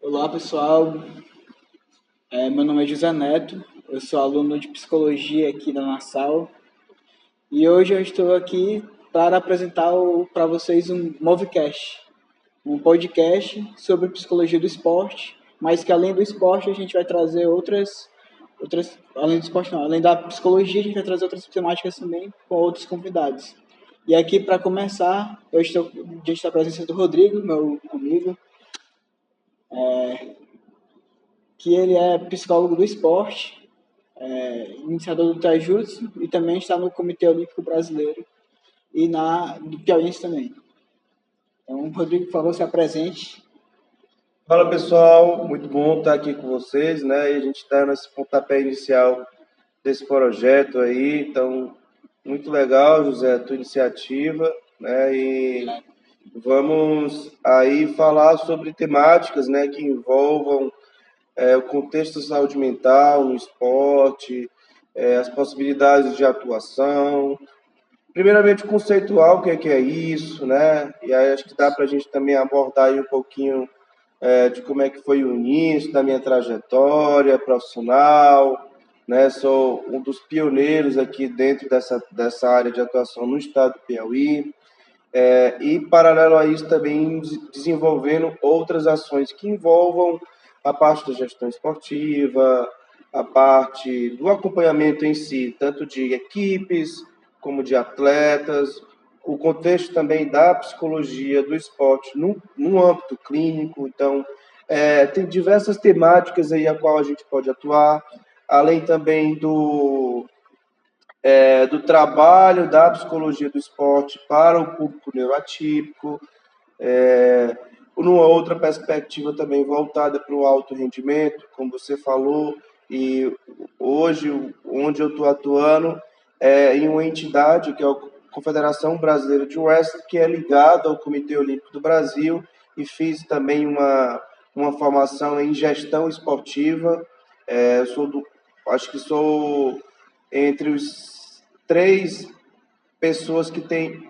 Olá, pessoal. Meu nome é José Neto, eu sou aluno de psicologia aqui da Nassau e hoje eu estou aqui para apresentar para vocês um Movecast, um podcast sobre psicologia do esporte, mas que além do esporte a gente vai trazer além do esporte não, além da psicologia a gente vai trazer outras temáticas também com outros convidados. E aqui para começar, eu estou diante da presença do Rodrigo, meu amigo, que ele é psicólogo do esporte, iniciador do Taijutsu e também está no Comitê Olímpico Brasileiro e do Piauiense também. Então, Rodrigo, por favor, se apresente. Fala pessoal, muito bom estar aqui com vocês, né? E a gente está nesse pontapé inicial desse projeto aí, então muito legal, José, a tua iniciativa, né? E vamos aí falar sobre temáticas, né, que envolvam o contexto da saúde mental no esporte, as possibilidades de atuação. Primeiramente, conceitual, o que é isso, né? E aí acho que dá para a gente também abordar aí um pouquinho de como é que foi o início da minha trajetória profissional, né? Sou um dos pioneiros aqui dentro dessa área de atuação no estado do Piauí, e paralelo a isso também desenvolvendo outras ações que envolvam a parte da gestão esportiva, a parte do acompanhamento em si, tanto de equipes como de atletas, o contexto também da psicologia do esporte no âmbito clínico. Então, tem diversas temáticas aí a qual a gente pode atuar, além também do trabalho da psicologia do esporte para o público neuroatípico, numa outra perspectiva também voltada para o alto rendimento, como você falou, e hoje, onde eu estou atuando, em uma entidade que é a Confederação Brasileira de Wrestling, que é ligada ao Comitê Olímpico do Brasil, e fiz também uma formação em gestão esportiva. Acho que sou entre os três pessoas que têm,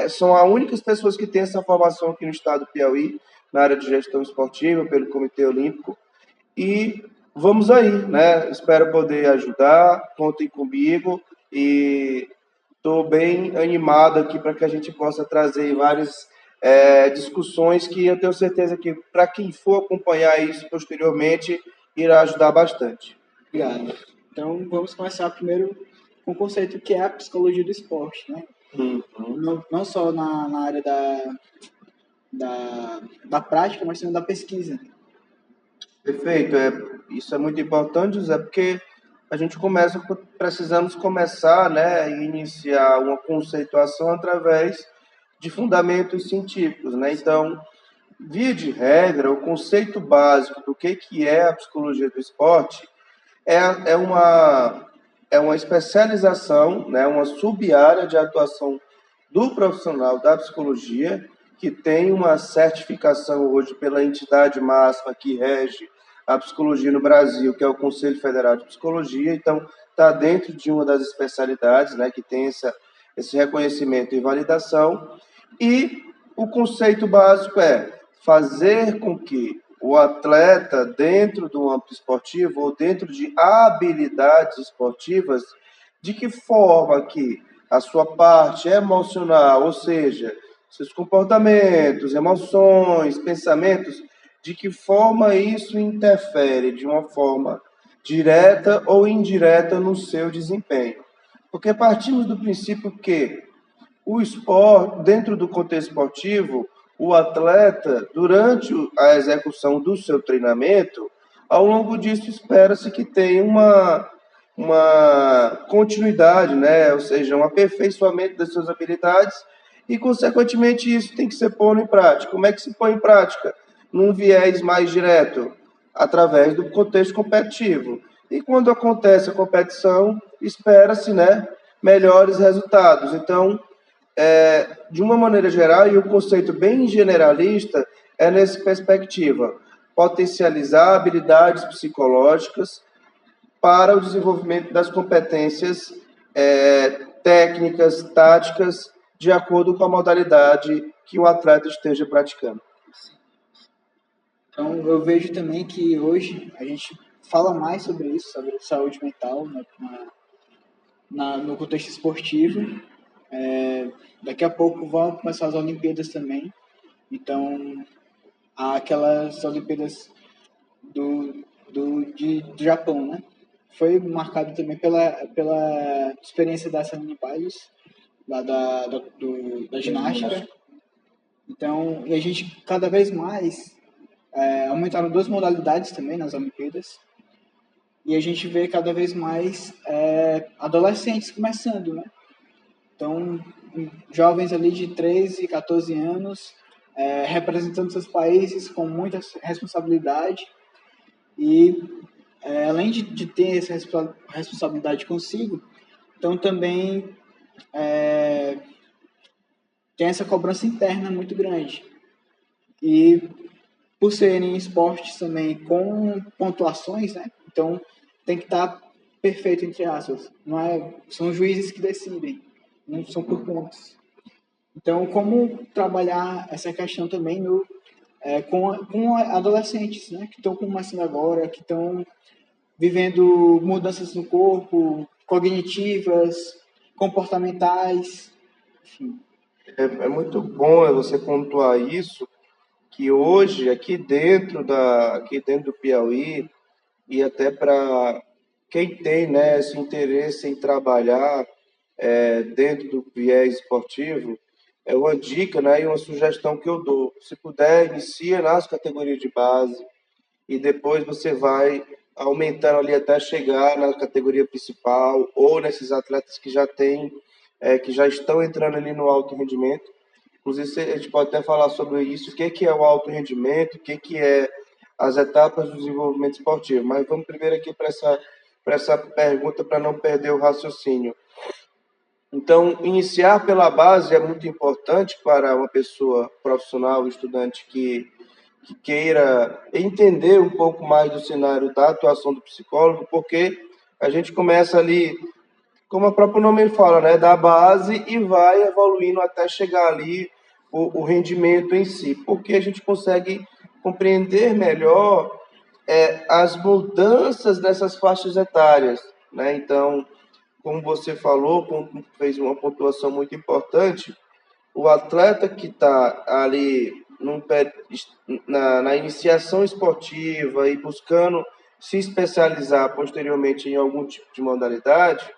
são as únicas pessoas que têm essa formação aqui no estado do Piauí, na área de gestão esportiva, pelo Comitê Olímpico. E vamos aí, né? Espero poder ajudar, contem comigo e estou bem animado aqui para que a gente possa trazer várias discussões que eu tenho certeza que, para quem for acompanhar isso posteriormente, irá ajudar bastante. Obrigado. Então, vamos começar primeiro com o conceito que é a psicologia do esporte, né? Não só na área da prática, mas também da pesquisa. Perfeito, isso é muito importante, José, porque a gente precisamos começar, né, e iniciar uma conceituação através de fundamentos científicos, né? Então, via de regra, o conceito básico do que é a psicologia do esporte é, é uma, é uma especialização, né, uma sub-área de atuação do profissional da psicologia, que tem uma certificação hoje pela entidade máxima que rege a psicologia no Brasil, que é o Conselho Federal de Psicologia. Então, está dentro de uma das especialidades, né, que tem esse reconhecimento e validação. E o conceito básico é fazer com que o atleta, dentro do âmbito esportivo ou dentro de habilidades esportivas, de que forma que a sua parte emocional, ou seja, seus comportamentos, emoções, pensamentos, de que forma isso interfere de uma forma direta ou indireta no seu desempenho. Porque partimos do princípio que o esporte, dentro do contexto esportivo, o atleta, durante a execução do seu treinamento, ao longo disso espera-se que tenha uma continuidade, né? Ou seja, um aperfeiçoamento das suas habilidades e, consequentemente, isso tem que ser posto em prática. Como é que se põe em prática? Num viés mais direto, através do contexto competitivo. E quando acontece a competição, espera-se, né, melhores resultados. Então, de uma maneira geral, e o conceito bem generalista é nessa perspectiva, potencializar habilidades psicológicas para o desenvolvimento das competências técnicas, táticas, de acordo com a modalidade que o atleta esteja praticando. Então, eu vejo também que hoje a gente fala mais sobre isso, sobre saúde mental, né, no contexto esportivo. Daqui a pouco vão começar as Olimpíadas também. Então, há aquelas Olimpíadas do Japão, né? Foi marcado também pela experiência da Simone Biles, lá da ginástica. Então, e a gente cada vez mais aumentaram duas modalidades também nas Olimpíadas. E a gente vê cada vez mais adolescentes começando, né? Então, jovens ali de 13, 14 anos, representando seus países com muita responsabilidade e, além de ter essa responsabilidade consigo, então também tem essa cobrança interna muito grande. E por serem esportes também com pontuações, né? Então tem que estar perfeito, entre aspas. Não são juízes que decidem, não são por pontos. Então, como trabalhar essa questão também com adolescentes, né? Que estão começando agora, que estão vivendo mudanças no corpo, cognitivas, comportamentais, enfim. É muito bom você pontuar isso, que hoje, aqui dentro do Piauí, e até para quem tem, né, esse interesse em trabalhar dentro do viés esportivo, é uma dica, né, e uma sugestão que eu dou. Se puder, inicia nas categorias de base e depois você vai aumentando ali até chegar na categoria principal ou nesses atletas que já têm, que já estão entrando ali no alto rendimento. Inclusive, a gente pode até falar sobre isso, o que é o alto rendimento, o que é as etapas do desenvolvimento esportivo. Mas vamos primeiro aqui para essa pergunta, para não perder o raciocínio. Então, iniciar pela base é muito importante para uma pessoa profissional, estudante que queira entender um pouco mais do cenário da atuação do psicólogo, porque a gente começa ali, como o próprio nome fala, né, da base e vai evoluindo até chegar ali o rendimento em si, porque a gente consegue compreender melhor as mudanças dessas faixas etárias, né? Então, como você falou, fez uma pontuação muito importante, o atleta que está ali na iniciação esportiva e buscando se especializar posteriormente em algum tipo de modalidade,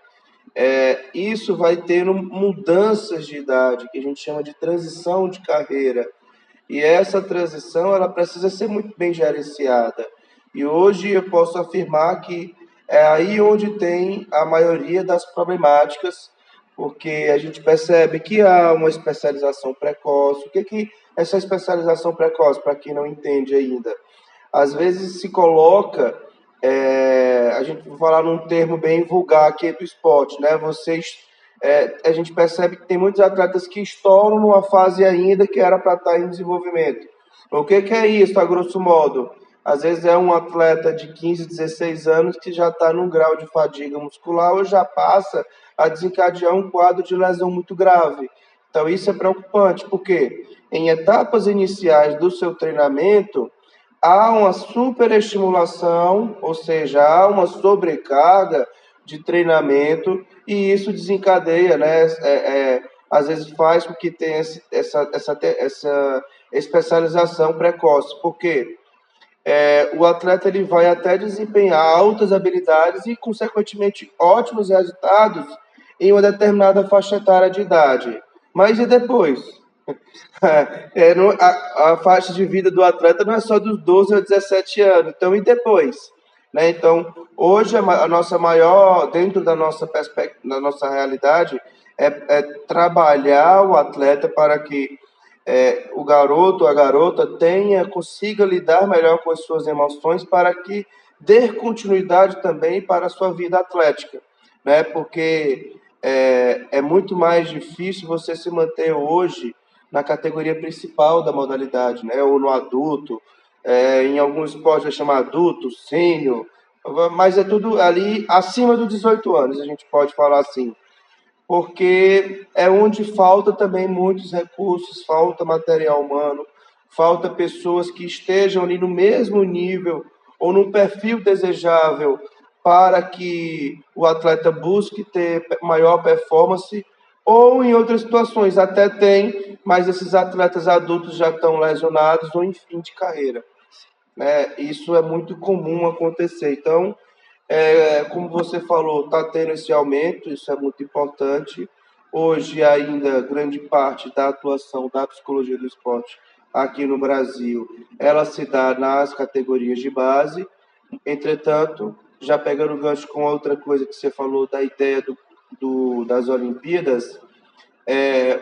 isso vai tendo mudanças de idade, que a gente chama de transição de carreira. E essa transição ela precisa ser muito bem gerenciada. E hoje eu posso afirmar que é aí onde tem a maioria das problemáticas, porque a gente percebe que há uma especialização precoce. O que é essa especialização precoce, para quem não entende ainda? Às vezes se coloca, a gente vai falar num termo bem vulgar aqui do esporte, né? A gente percebe que tem muitos atletas que estouram numa fase ainda que era para estar em desenvolvimento. O que é isso, a grosso modo? Às vezes é um atleta de 15, 16 anos que já está num grau de fadiga muscular ou já passa a desencadear um quadro de lesão muito grave. Então isso é preocupante, porque em etapas iniciais do seu treinamento, há uma superestimulação, ou seja, há uma sobrecarga de treinamento e isso desencadeia, né? Às vezes faz com que tenha essa especialização precoce. Por quê? O atleta ele vai até desempenhar altas habilidades e, consequentemente, ótimos resultados em uma determinada faixa etária de idade. Mas e depois? A faixa de vida do atleta não é só dos 12 aos 17 anos. Então, e depois? Né? Então, hoje, a nossa maior, dentro da nossa perspectiva, da nossa realidade, é trabalhar o atleta para que o garoto ou a garota consiga lidar melhor com as suas emoções para que dê continuidade também para a sua vida atlética, né? Porque é muito mais difícil você se manter hoje na categoria principal da modalidade, né? Ou no adulto, em alguns esportes vai chamar adulto, sênior, mas é tudo ali acima dos 18 anos, a gente pode falar assim, porque é onde falta também muitos recursos, falta material humano, falta pessoas que estejam ali no mesmo nível ou num perfil desejável para que o atleta busque ter maior performance, ou em outras situações até tem, mas esses atletas adultos já estão lesionados ou em fim de carreira, né? Isso é muito comum acontecer. Então, como você falou, está tendo esse aumento, isso é muito importante. Hoje, ainda, grande parte da atuação da psicologia do esporte aqui no Brasil, ela se dá nas categorias de base. Entretanto, já pegando o gancho com outra coisa que você falou da ideia das Olimpíadas,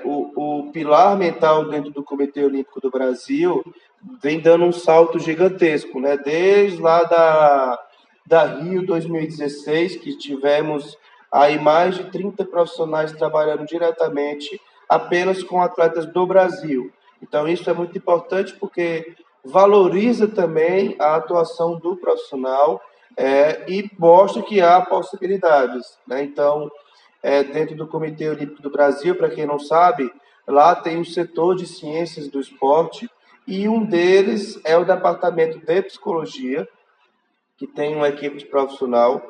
o pilar mental dentro do Comitê Olímpico do Brasil vem dando um salto gigantesco, né? Desde lá da Rio 2016, que tivemos aí mais de 30 profissionais trabalhando diretamente apenas com atletas do Brasil. Então, isso é muito importante porque valoriza também a atuação do profissional e mostra que há possibilidades, né? Então, dentro do Comitê Olímpico do Brasil, para quem não sabe, lá tem o setor de ciências do esporte e um deles é o departamento de psicologia, que tem uma equipe de profissional,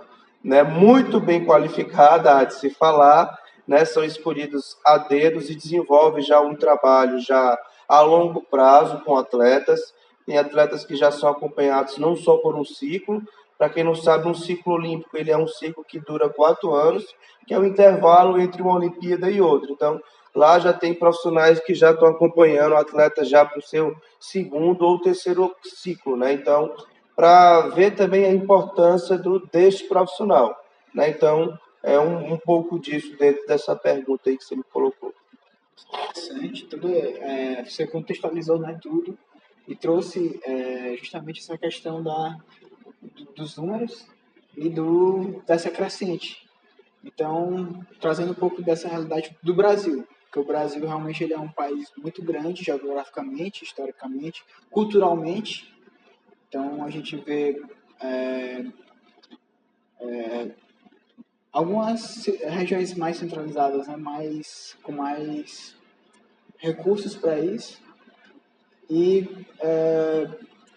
né, muito bem qualificada, há de se falar, né, são escolhidos a dedos e desenvolve já um trabalho já a longo prazo com atletas. Tem atletas que já são acompanhados não só por um ciclo, para quem não sabe, um ciclo olímpico ele é um ciclo que dura 4 anos, que é o intervalo entre uma Olimpíada e outra. Então, lá já tem profissionais que já estão acompanhando o atleta já para o seu segundo ou terceiro ciclo, né? Então, para ver também a importância deste profissional, né? Então, é um pouco disso dentro dessa pergunta aí que você me colocou. Interessante, você contextualizou, né, tudo e trouxe justamente essa questão dos números e dessa crescente. Então, trazendo um pouco dessa realidade do Brasil, porque o Brasil realmente ele é um país muito grande geograficamente, historicamente, culturalmente. Então, a gente vê algumas regiões mais centralizadas, né, com mais recursos para isso. E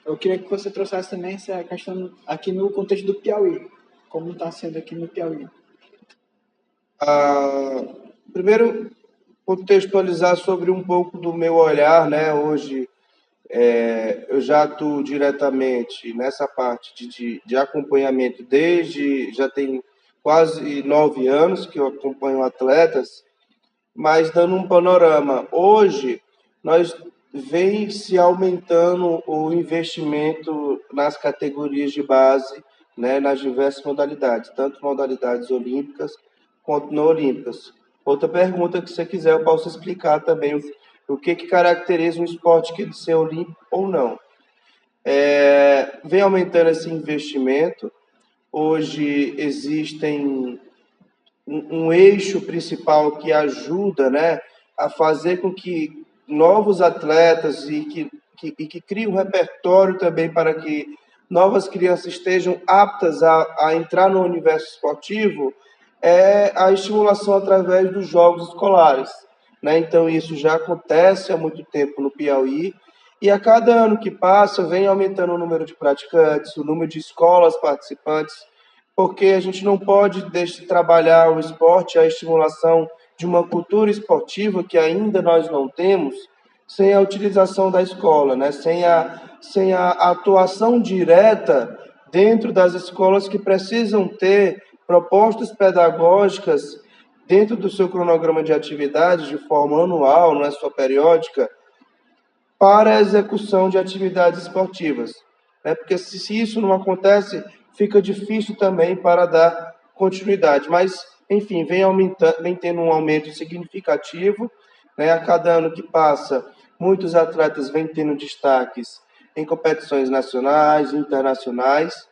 eu queria que você trouxesse também essa questão aqui no contexto do Piauí, como está sendo aqui no Piauí. Primeiro, contextualizar sobre um pouco do meu olhar, né? Hoje, eu já atuo diretamente nessa parte de acompanhamento já tem quase 9 anos que eu acompanho atletas, mas dando um panorama, hoje nós vem se aumentando o investimento nas categorias de base, né, nas diversas modalidades, tanto modalidades olímpicas quanto não olímpicas. Outra pergunta que você quiser, eu posso explicar também o que caracteriza um esporte que ele ser olímpico ou não. Vem aumentando esse investimento. Hoje existem um eixo principal que ajuda, né, a fazer com que novos atletas que criem um repertório também para que novas crianças estejam aptas a entrar no universo esportivo, é a estimulação através dos jogos escolares, né? Então, isso já acontece há muito tempo no Piauí, e a cada ano que passa, vem aumentando o número de praticantes, o número de escolas participantes, porque a gente não pode deixar de trabalhar o esporte, a estimulação de uma cultura esportiva que ainda nós não temos, sem a utilização da escola, né? Sem a atuação direta dentro das escolas que precisam ter propostas pedagógicas dentro do seu cronograma de atividades de forma anual, não é só periódica, para a execução de atividades esportivas, né? Porque se isso não acontece, fica difícil também para dar continuidade. Mas, enfim, vem tendo um aumento significativo, né? A cada ano que passa, muitos atletas vêm tendo destaques em competições nacionais e internacionais.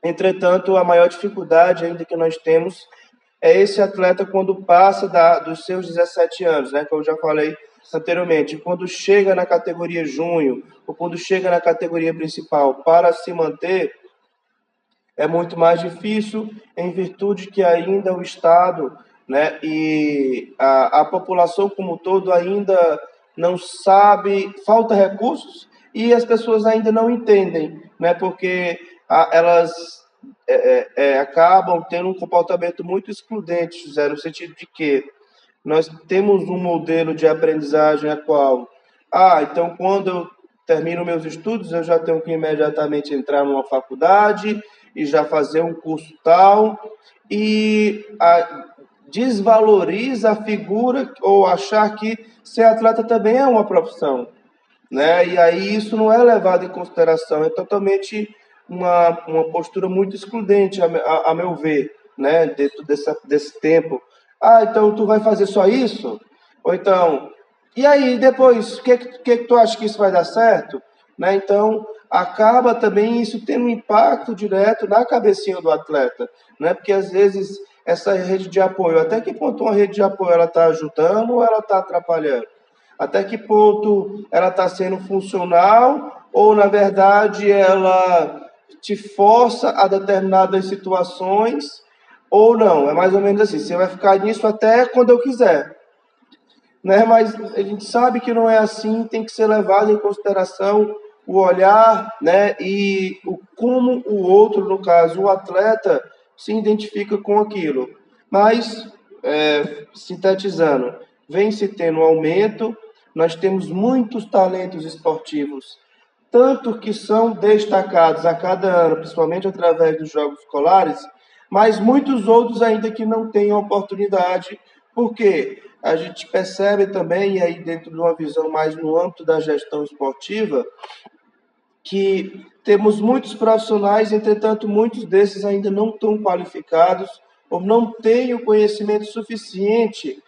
Entretanto, a maior dificuldade ainda que nós temos é esse atleta quando passa dos seus 17 anos, né? Que eu já falei anteriormente, quando chega na categoria júnior ou quando chega na categoria principal para se manter, é muito mais difícil em virtude que ainda o Estado, né, e a população como um todo ainda não sabe, falta recursos e as pessoas ainda não entendem, né? Porque elas acabam tendo um comportamento muito excludente, José, no sentido de que nós temos um modelo de aprendizagem a qual, então quando eu termino meus estudos, eu já tenho que imediatamente entrar numa faculdade e já fazer um curso tal, e desvaloriza a figura ou achar que ser atleta também é uma profissão, né? E aí isso não é levado em consideração, é totalmente uma postura muito excludente, a meu ver, né? Dentro desse tempo. Então tu vai fazer só isso? Ou então, e aí depois, o que tu acha que isso vai dar certo? Né? Então, acaba também isso tendo um impacto direto na cabecinha do atleta, né? Porque às vezes essa rede de apoio, até que ponto uma rede de apoio ela está ajudando ou ela está atrapalhando? Até que ponto ela está sendo funcional ou, na verdade, ela te força a determinadas situações ou não? É mais ou menos assim, você vai ficar nisso até quando eu quiser, né? Mas a gente sabe que não é assim, tem que ser levado em consideração o olhar, né? E como o outro, no caso, o atleta, se identifica com aquilo. Mas, sintetizando, vem se tendo um aumento, nós temos muitos talentos esportivos, tanto que são destacados a cada ano, principalmente através dos jogos escolares, mas muitos outros ainda que não têm oportunidade, porque a gente percebe também, e aí dentro de uma visão mais no âmbito da gestão esportiva, que temos muitos profissionais, entretanto, muitos desses ainda não estão qualificados ou não têm o conhecimento suficiente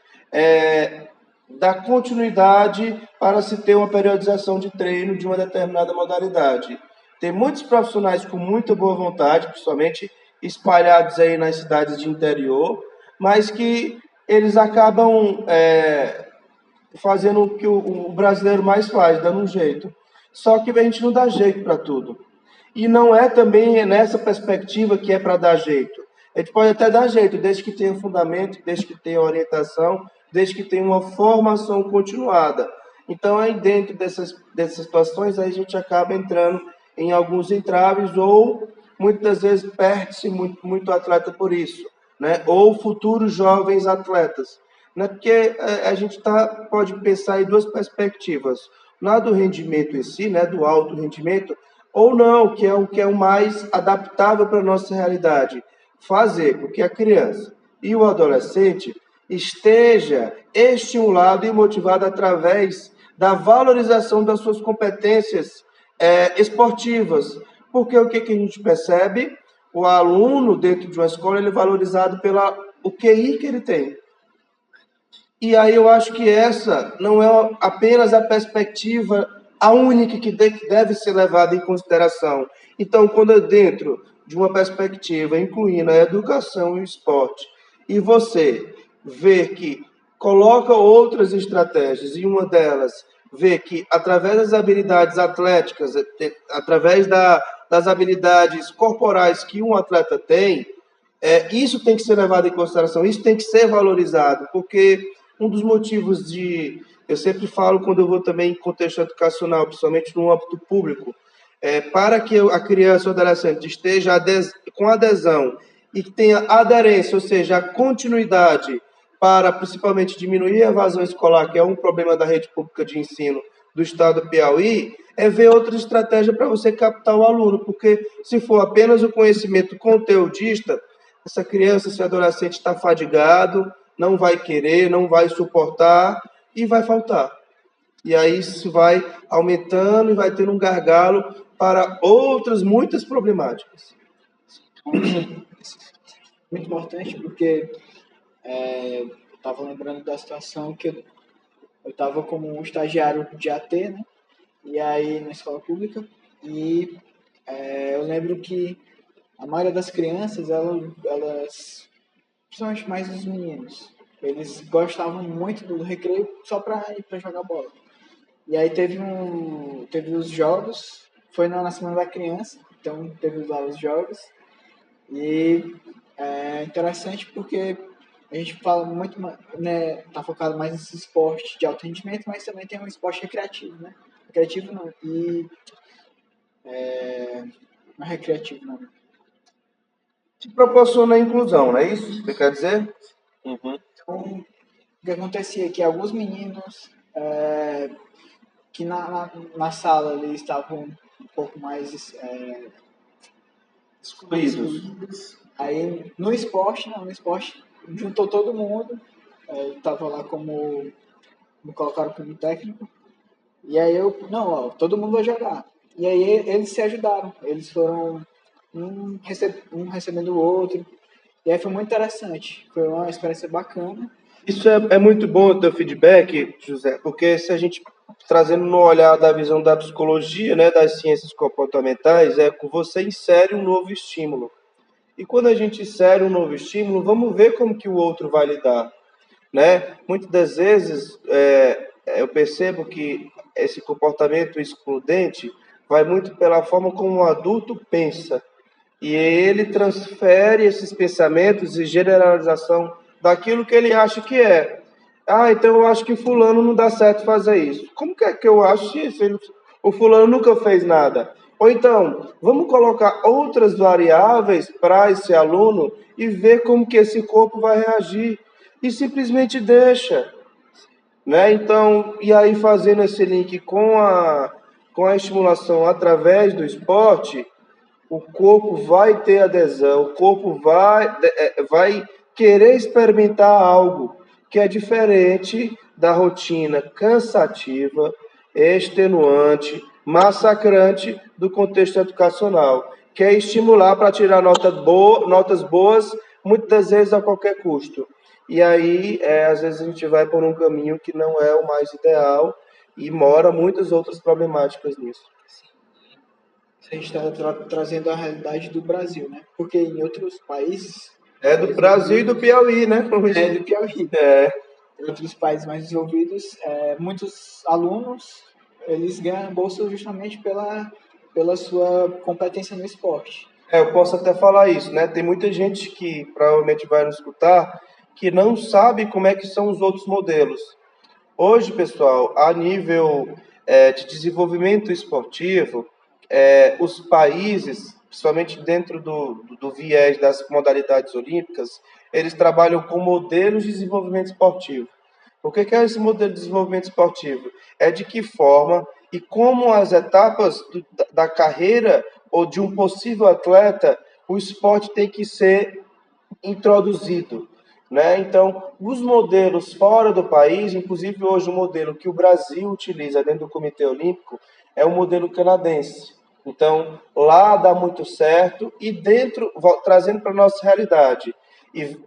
da continuidade para se ter uma periodização de treino de uma determinada modalidade. Tem muitos profissionais com muita boa vontade, principalmente espalhados aí nas cidades de interior, mas que eles acabam fazendo o que o brasileiro mais faz, dando um jeito. Só que a gente não dá jeito para tudo. E não é também nessa perspectiva que é para dar jeito. A gente pode até dar jeito, desde que tenha fundamento, desde que tenha orientação, desde que tenha uma formação continuada. Então, aí dentro dessas situações, aí a gente acaba entrando em alguns entraves ou muitas vezes perde-se muito atleta por isso, né? Ou futuros jovens atletas, né? Porque a gente pode pensar em duas perspectivas, na do rendimento em si, né? Do alto rendimento, ou não, que é o mais adaptável para a nossa realidade, fazer com que a criança e o adolescente esteja estimulado e motivado através da valorização das suas competências esportivas. Porque o que a gente percebe? O aluno dentro de uma escola ele é valorizado pelo QI que ele tem. E aí eu acho que essa não é apenas a perspectiva, a única que deve ser levada em consideração. Então, quando é dentro de uma perspectiva incluindo a educação e o esporte, e você vê que coloca outras estratégias, e uma delas vê que através das habilidades atléticas, através das habilidades corporais que um atleta tem, isso tem que ser levado em consideração, isso tem que ser valorizado, porque um dos motivos eu sempre falo quando eu vou também em contexto educacional, principalmente no âmbito público, para que a criança ou adolescente esteja com adesão e que tenha aderência, ou seja, a continuidade para principalmente diminuir a evasão escolar, que é um problema da rede pública de ensino do estado do Piauí, é ver outra estratégia para você captar o aluno, porque se for apenas o conhecimento conteudista, essa criança, esse adolescente está fadigado, não vai querer, não vai suportar e vai faltar. E aí isso vai aumentando e vai tendo um gargalo para outras muitas problemáticas. Muito importante porque eu estava lembrando da situação que eu estava como um estagiário de AT, né? E aí na escola pública, e eu lembro que a maioria das crianças, elas, principalmente mais os meninos, eles gostavam muito do recreio só para ir para jogar bola. E aí teve os jogos, foi na Semana da Criança, então teve lá os jogos, e é interessante porque a gente fala muito, né, tá focado mais nesse esporte de alto rendimento, mas também tem um esporte recreativo, né? Recreativo não, não é recreativo não. Que proporciona a inclusão, não é isso que você quer dizer? Uhum. Então, o que acontecia é que alguns meninos que na sala ali estavam um pouco mais Excluídos. aí no esporte, não, no esporte juntou todo mundo, estava lá como me colocaram como técnico, e aí eu, não, ó, todo mundo vai jogar. E aí eles se ajudaram, eles foram um recebendo o outro, e aí foi muito interessante, foi uma experiência bacana. Isso é muito bom o teu feedback, José, porque se a gente trazendo no olhar da visão da psicologia, né, das ciências comportamentais, é que você insere um novo estímulo. E quando a gente insere um novo estímulo, vamos ver como que o outro vai lidar, né? Muitas das vezes eu percebo que esse comportamento excludente vai muito pela forma como o adulto pensa. E ele transfere esses pensamentos e generalização daquilo que ele acha que é. Ah, então eu acho que fulano não dá certo fazer isso. Como que é que eu acho isso? O fulano nunca fez nada. Ou então, vamos colocar outras variáveis para esse aluno e ver como que esse corpo vai reagir. E simplesmente deixa. Né? Então, e aí fazendo esse link com a estimulação através do esporte, o corpo vai ter adesão, o corpo vai querer experimentar algo que é diferente da rotina cansativa, extenuante, massacrante do contexto educacional, que é estimular para tirar notas boas, muitas das vezes a qualquer custo. E aí, às vezes, a gente vai por um caminho que não é o mais ideal e mora muitas outras problemáticas nisso. A gente está trazendo a realidade do Brasil, né? Porque em outros países... É do Brasil e do Piauí, né? É do Piauí. É. Em outros países mais desenvolvidos, muitos alunos, eles ganham bolsa justamente pela sua competência no esporte. Eu posso até falar isso, né? Tem muita gente que provavelmente vai nos escutar que não sabe como é que são os outros modelos. Hoje, pessoal, a nível de desenvolvimento esportivo, os países, principalmente dentro do viés das modalidades olímpicas, eles trabalham com modelos de desenvolvimento esportivo. O que é esse modelo de desenvolvimento esportivo? É de que forma e como as etapas da carreira ou de um possível atleta, o esporte tem que ser introduzido. Né? Então, os modelos fora do país, inclusive hoje o modelo que o Brasil utiliza dentro do Comitê Olímpico, é o modelo canadense. Então, lá dá muito certo e dentro, trazendo para a nossa realidade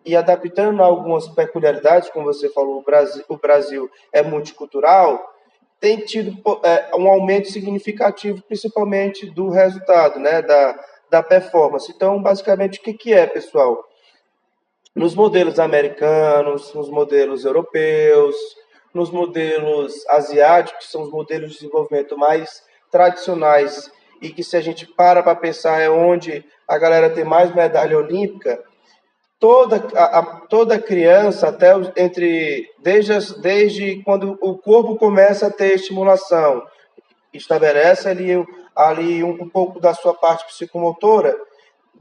e adaptando algumas peculiaridades, como você falou, o Brasil é multicultural, tem tido um aumento significativo, principalmente do resultado, né, da performance. Então, basicamente, o que é, pessoal? Nos modelos americanos, nos modelos europeus, nos modelos asiáticos, que são os modelos de desenvolvimento mais tradicionais e que, se a gente para pensar, é onde a galera tem mais medalha olímpica, toda criança, até desde quando o corpo começa a ter estimulação, estabelece ali um pouco da sua parte psicomotora,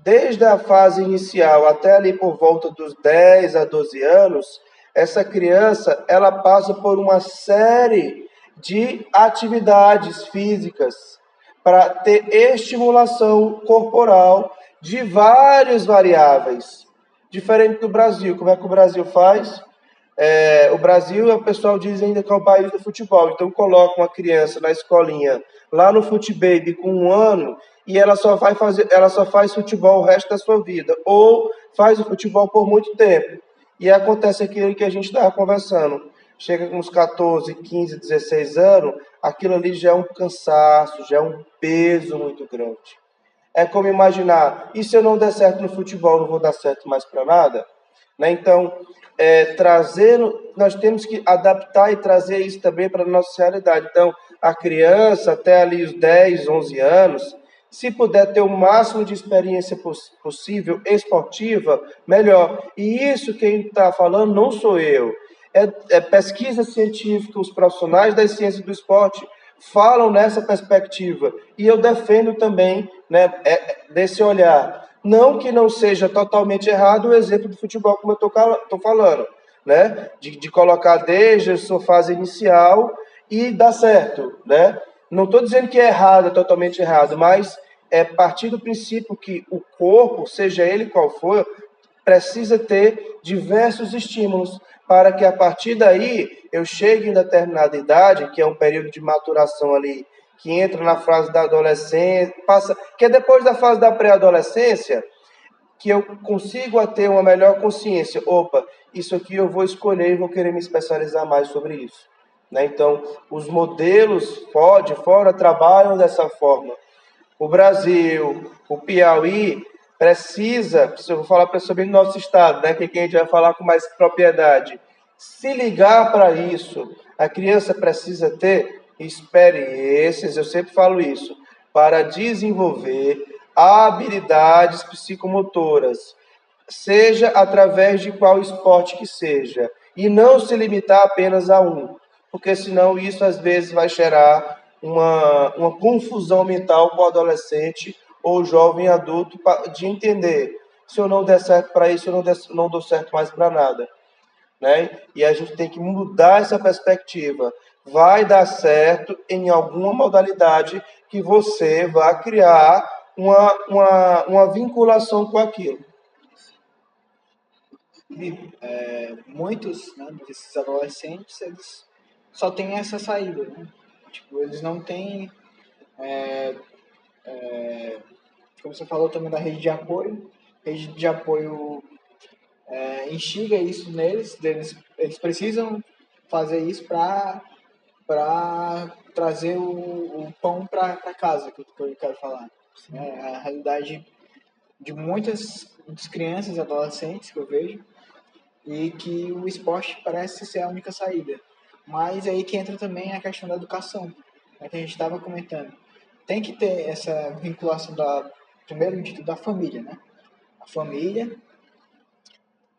desde a fase inicial até ali por volta dos 10 a 12 anos, essa criança ela passa por uma série de atividades físicas para ter estimulação corporal de várias variáveis. Diferente do Brasil. Como é que o Brasil faz? O Brasil, o pessoal diz ainda que é o país do futebol. Então, coloca uma criança na escolinha, lá no Baby com 1 ano, e ela só faz futebol o resto da sua vida. Ou faz o futebol por muito tempo. E acontece aquilo que a gente estava conversando. Chega com uns 14, 15, 16 anos, aquilo ali já é um cansaço, já é um peso muito grande. É como imaginar, e se eu não der certo no futebol, não vou dar certo mais para nada? Né? Então, nós temos que adaptar e trazer isso também para a nossa realidade. Então, a criança, até ali os 10, 11 anos, Se puder ter o máximo de experiência possível, esportiva, melhor. E isso quem está falando não sou eu. É pesquisa científica, os profissionais das ciências do esporte falam nessa perspectiva. E eu defendo também, né, desse olhar. Não que não seja totalmente errado o exemplo do futebol, como eu estou falando, né? De colocar desde a sua fase inicial e dar certo, né? Não estou dizendo que é errado, é totalmente errado, mas é partir do princípio que o corpo, seja ele qual for, precisa ter diversos estímulos para que a partir daí eu chegue em determinada idade, que é um período de maturação ali, que entra na fase da adolescência, que é depois da fase da pré-adolescência, que eu consigo ter uma melhor consciência. Opa, isso aqui eu vou escolher e vou querer me especializar mais sobre isso. Né? Então, os modelos de fora trabalham dessa forma. O Brasil, o Piauí, precisa, se eu vou falar sobre o nosso estado, né, que aqui a gente vai falar com mais propriedade, se ligar para isso, a criança precisa ter experiências, eu sempre falo isso, para desenvolver habilidades psicomotoras, seja através de qual esporte que seja, e não se limitar apenas a um, porque senão isso às vezes vai gerar uma confusão mental com o adolescente ou jovem adulto de entender, se eu não der certo para isso, eu não dou certo mais para nada. Né? E a gente tem que mudar essa perspectiva. Vai dar certo em alguma modalidade que você vai criar uma vinculação com aquilo. Muitos, né, desses adolescentes, eles só têm essa saída, né? Tipo, eles não têm, como você falou também da rede de apoio. Rede de apoio instiga isso neles, eles precisam fazer isso para trazer o pão para casa, que eu quero falar. A realidade de muitas crianças e adolescentes que eu vejo, e que o esporte parece ser a única saída. Mas aí que entra também a questão da educação, né, que a gente estava comentando. Tem que ter essa vinculação primeiro de tudo, da família, né? A família,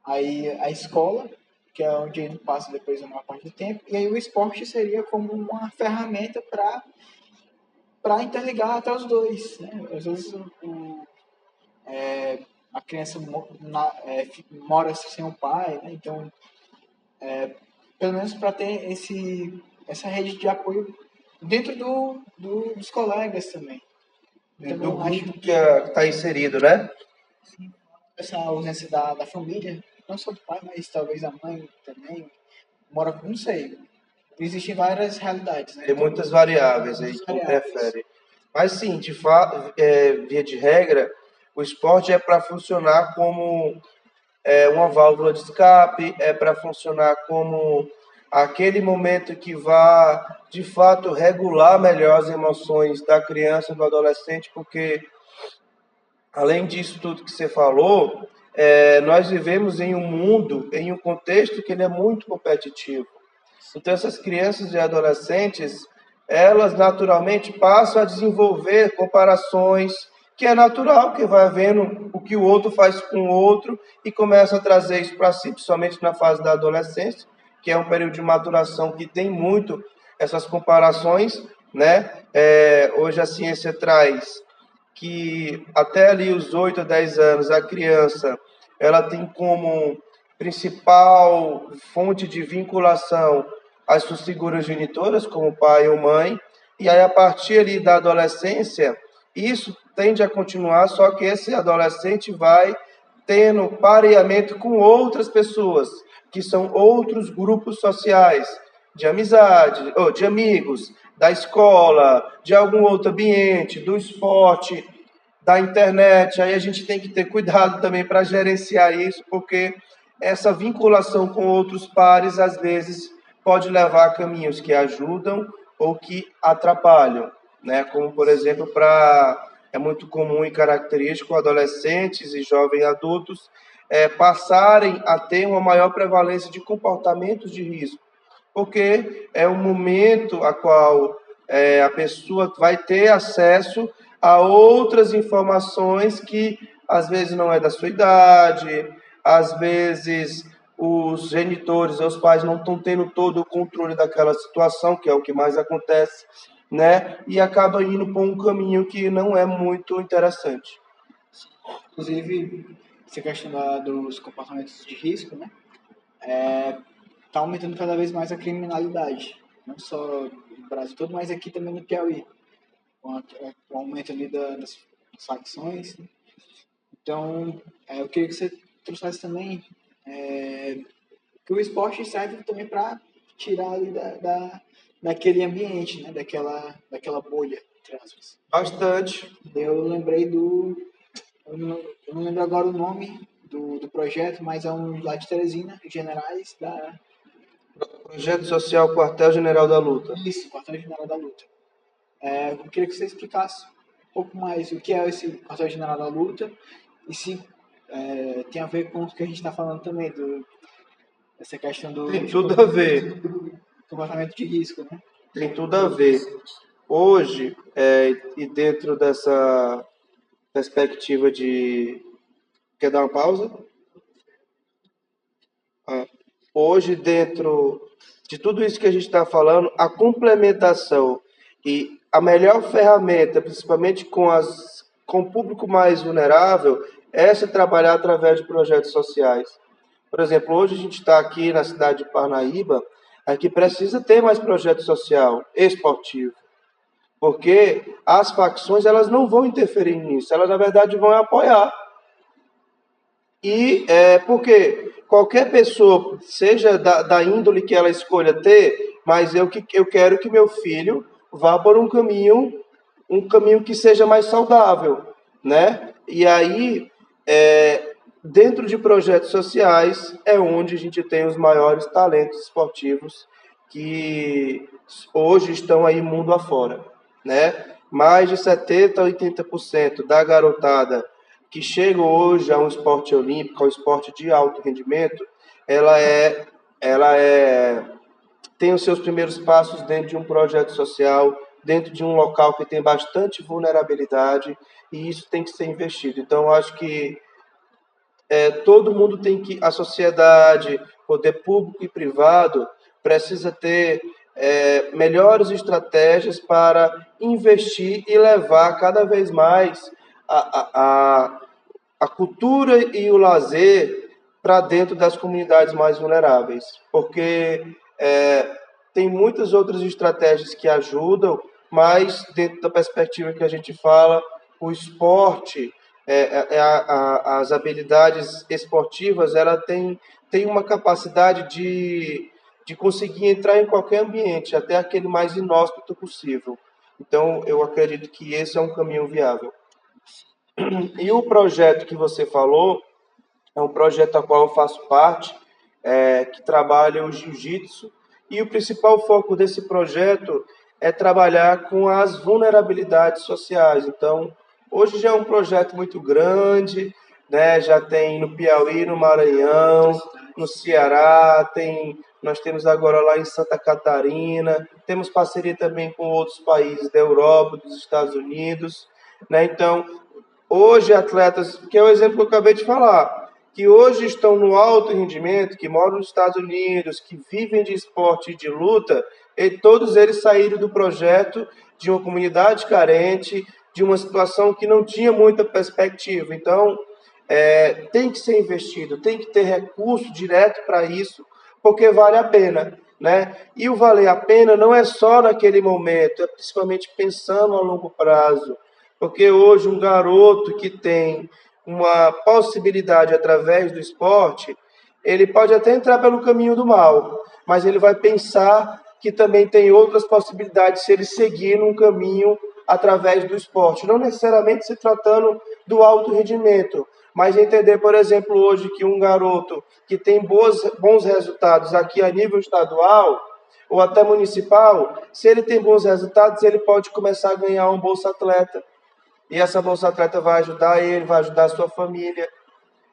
aí a escola, que é onde ele passa depois a maior parte do tempo, e aí o esporte seria como uma ferramenta para interligar até os dois, né? Às vezes a criança mora sem o pai, né? Então, pelo menos para ter essa rede de apoio dentro dos colegas também. Então, do grupo que está inserido, né? Essa ausência da família, não só do pai, mas talvez a mãe também, mora, não sei. Existem várias realidades, né? Tem muitas variáveis aí que interferem. Mas sim, de fato, via de regra, o esporte é para funcionar como uma válvula de escape, é para funcionar como aquele momento que vá, de fato, regular melhor as emoções da criança, do adolescente, porque, além disso tudo que você falou, nós vivemos em um mundo, em um contexto que ele é muito competitivo. Então, essas crianças e adolescentes, elas naturalmente passam a desenvolver comparações, que é natural, que vai vendo o que o outro faz com o outro e começa a trazer isso para si, principalmente na fase da adolescência, que é um período de maturação que tem muito essas comparações, né? Hoje a ciência traz que até ali os 8 a 10 anos, a criança, ela tem como principal fonte de vinculação as suas figuras genitoras, como pai ou mãe, e aí a partir ali da adolescência, isso tende a continuar, só que esse adolescente vai tendo pareamento com outras pessoas, que são outros grupos sociais, de amizade, ou de amigos, da escola, de algum outro ambiente, do esporte, da internet. Aí a gente tem que ter cuidado também para gerenciar isso, porque essa vinculação com outros pares, às vezes, pode levar a caminhos que ajudam ou que atrapalham, né? Como, por exemplo, é muito comum e característico adolescentes e jovens adultos passarem a ter uma maior prevalência de comportamentos de risco, porque é um momento a qual a pessoa vai ter acesso a outras informações que às vezes não é da sua idade, às vezes os genitores, os pais não estão tendo todo o controle daquela situação, que é o que mais acontece, né? E acaba indo por um caminho que não é muito interessante. Inclusive, essa questão dos comportamentos de risco, né? Está aumentando cada vez mais a criminalidade. Não só no Brasil todo, mas aqui também no Piauí. Com o aumento ali das facções. Então, eu queria que você trouxesse também que o esporte serve também para tirar ali daquele ambiente, né? daquela bolha, entre aspas. Bastante. Eu lembrei eu não lembro agora o nome do projeto, mas é um lá de Teresina, Generais da... Projeto Social Quartel-General da Luta. Isso, Quartel General da Luta. Eu queria que você explicasse um pouco mais o que é esse Quartel General da Luta e se tem a ver com o que a gente está falando também, essa questão Tem tudo a ver. do comportamento de risco, né? Tem tudo a ver. Hoje, e dentro dessa perspectiva de... Quer dar uma pausa? Hoje, dentro de tudo isso que a gente está falando, a complementação e a melhor ferramenta, principalmente com o público mais vulnerável, é se trabalhar através de projetos sociais. Por exemplo, hoje a gente está aqui na cidade de Parnaíba, aqui precisa ter mais projeto social, esportivo, porque as facções elas não vão interferir nisso, elas na verdade vão apoiar. E porque qualquer pessoa, seja da índole que ela escolha ter, mas eu quero que meu filho vá por um caminho que seja mais saudável, né? E aí, dentro de projetos sociais, é onde a gente tem os maiores talentos esportivos que hoje estão aí mundo afora, né? Mais de 70% a 80% da garotada que chega hoje a um esporte olímpico, ao esporte de alto rendimento, tem os seus primeiros passos dentro de um projeto social, dentro de um local que tem bastante vulnerabilidade, e isso tem que ser investido. Então, eu acho que todo mundo tem que, a sociedade, poder público e privado, precisa ter melhores estratégias para investir e levar cada vez mais a cultura e o lazer para dentro das comunidades mais vulneráveis, porque tem muitas outras estratégias que ajudam, mas dentro da perspectiva que a gente fala, o esporte, as habilidades esportivas, ela tem uma capacidade de conseguir entrar em qualquer ambiente, até aquele mais inóspito possível. Então, eu acredito que esse é um caminho viável. E o projeto que você falou é um projeto a qual eu faço parte, que trabalha o jiu-jitsu, e o principal foco desse projeto é trabalhar com as vulnerabilidades sociais. Então, hoje já é um projeto muito grande, né? Já tem no Piauí, no Maranhão, no Ceará, nós temos agora lá em Santa Catarina, temos parceria também com outros países da Europa, dos Estados Unidos, né? Então, hoje, atletas, que é o exemplo que eu acabei de falar, que hoje estão no alto rendimento, que moram nos Estados Unidos, que vivem de esporte e de luta, e todos eles saíram do projeto de uma comunidade carente, de uma situação que não tinha muita perspectiva. Então, tem que ser investido, tem que ter recurso direto para isso, porque vale a pena, né? E o valer a pena não é só naquele momento, é principalmente pensando a longo prazo. Porque hoje um garoto que tem uma possibilidade através do esporte, ele pode até entrar pelo caminho do mal, mas ele vai pensar que também tem outras possibilidades se ele seguir num caminho através do esporte. Não necessariamente se tratando do alto rendimento, mas entender, por exemplo, hoje que um garoto que tem bons resultados aqui a nível estadual ou até municipal, se ele tem bons resultados, ele pode começar a ganhar um Bolsa Atleta. E essa Bolsa Atleta vai ajudar ele, vai ajudar a sua família,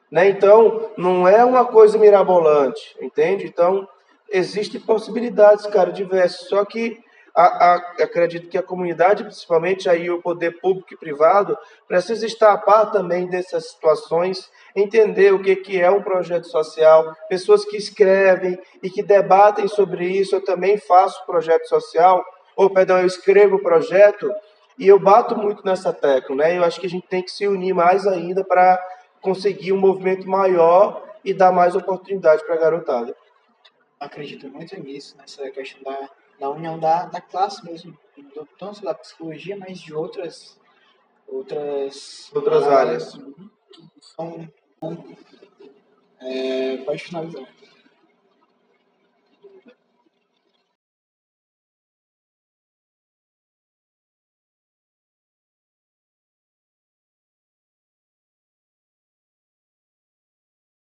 né? Então, não é uma coisa mirabolante, entende? Então, existem possibilidades, cara, diversas. Só que acredito que a comunidade, principalmente aí o poder público e privado, precisa estar a par também dessas situações, entender o que é um projeto social, pessoas que escrevem e que debatem sobre isso. Eu também faço projeto social, ou perdão, eu escrevo projeto, e eu bato muito nessa tecla, né? Eu acho que a gente tem que se unir mais ainda para conseguir um movimento maior e dar mais oportunidade para a garotada. Acredito muito nisso, nessa questão da união da classe mesmo, tanto da psicologia, mas de outras Outras áreas. que são, pode finalizar.